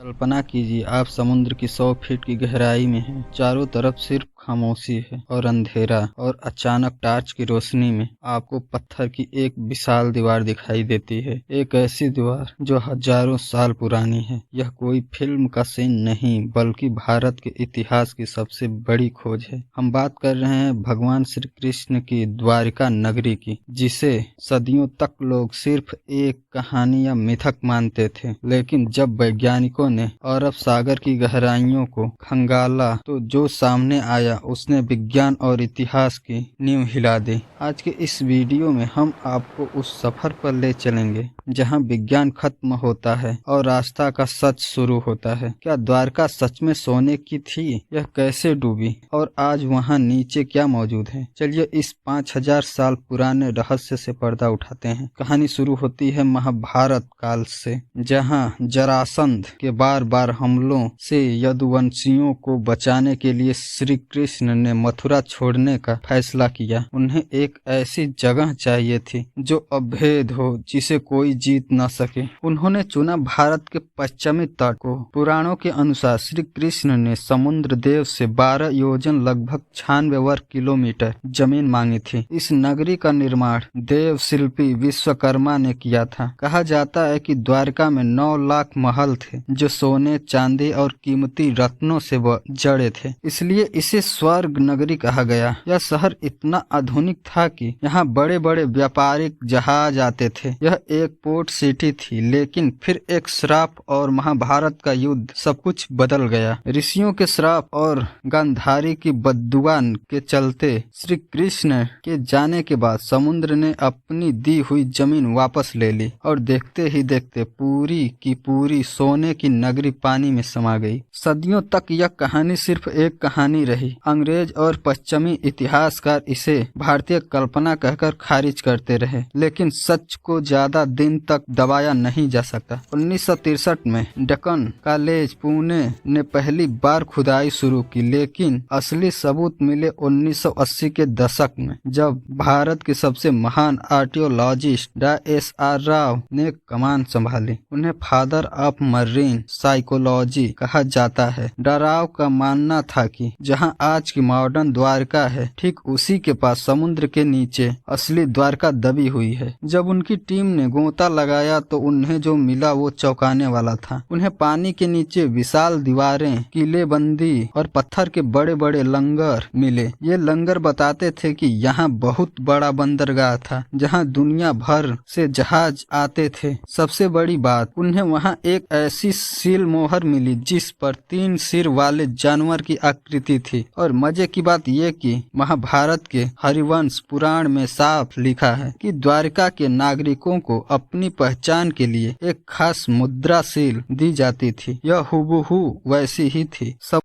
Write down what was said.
कल्पना कीजिए आप समुद्र की 100 फीट की गहराई में हैं। चारों तरफ सिर्फ खामोशी है और अंधेरा, और अचानक टॉर्च की रोशनी में आपको पत्थर की एक विशाल दीवार दिखाई देती है। एक ऐसी दीवार जो हजारों साल पुरानी है। यह कोई फिल्म का सीन नहीं बल्कि भारत के इतिहास की सबसे बड़ी खोज है। हम बात कर रहे हैं भगवान श्री कृष्ण की द्वारिका नगरी की, जिसे सदियों तक लोग सिर्फ एक कहानी या मिथक मानते थे। लेकिन जब वैज्ञानिकों ने अरब सागर की गहराइयों को खंगाला तो जो सामने आया उसने विज्ञान और इतिहास की नींव हिला दी। आज के इस वीडियो में हम आपको उस सफर पर ले चलेंगे जहां विज्ञान खत्म होता है और रास्ता का सच शुरू होता है। क्या द्वारका सच में सोने की थी? यह कैसे डूबी और आज वहां नीचे क्या मौजूद है? चलिए इस 5000 साल पुराने रहस्य से पर्दा उठाते हैं। कहानी शुरू होती है महाभारत काल से, जहां जरासंध के बार बार हमलों से यदुवंशियों को बचाने के लिए श्री कृष्ण ने मथुरा छोड़ने का फैसला किया। उन्हें एक ऐसी जगह चाहिए थी जो अभेद हो, जिसे कोई जीत न सके। उन्होंने चुना भारत के पश्चिमी तट को। पुराणों के अनुसार श्री कृष्ण ने समुद्र देव से 12 योजन लगभग 96 वर्ग किलोमीटर जमीन मांगी थी। इस नगरी का निर्माण देव शिल्पी विश्वकर्मा ने किया था। कहा जाता है कि द्वारका में 9 लाख महल थे जो सोने, चांदी और कीमती रत्नों से जड़े थे, इसलिए इसे स्वर्ग नगरी कहा गया। यह शहर इतना आधुनिक था कि यहाँ बड़े बड़े व्यापारिक जहाज आते थे। यह एक पोर्ट सिटी थी, लेकिन फिर एक श्राप और महाभारत का युद्ध सब कुछ बदल गया। ऋषियों के श्राप और गांधारी की बद्दुआ के चलते श्री कृष्ण के जाने के बाद समुद्र ने अपनी दी हुई जमीन वापस ले ली और देखते ही देखते पूरी की पूरी सोने की नगरी पानी में समा गई। सदियों तक यह कहानी सिर्फ एक कहानी रही। अंग्रेज और पश्चिमी इतिहासकार इसे भारतीय कल्पना कहकर खारिज करते रहे, लेकिन सच को ज्यादा दिन तक दबाया नहीं जा सकता। 1963 में डेक्कन कॉलेज पुणे ने पहली बार खुदाई शुरू की, लेकिन असली सबूत मिले 1980 के दशक में, जब भारत के सबसे महान आर्कियोलॉजिस्ट डॉ S.R. राव ने कमान संभाली। उन्हें फादर ऑफ मरीन साइकोलॉजी कहा जाता है। डॉ राव का मानना था कि जहां आज की मॉडर्न द्वारका है, ठीक उसी के पास समुद्र के नीचे असली द्वारका दबी हुई है। जब उनकी टीम ने गोता लगाया तो उन्हें जो मिला वो चौंकाने वाला था। उन्हें पानी के नीचे विशाल दीवारें, किलेबंदी और पत्थर के बड़े बड़े लंगर मिले। ये लंगर बताते थे कि यहाँ बहुत बड़ा बंदरगाह था जहाँ दुनिया भर से जहाज आते थे। सबसे बड़ी बात, उन्हें वहाँ एक ऐसी सील मोहर मिली जिस पर 3 सिर वाले जानवर की आकृति थी। और मजे की बात यह कि महाभारत के हरिवंश पुराण में साफ लिखा है कि द्वारका के नागरिकों को अपनी पहचान के लिए एक खास मुद्रा सील दी जाती थी। यह हुबहू वैसी ही थी। सब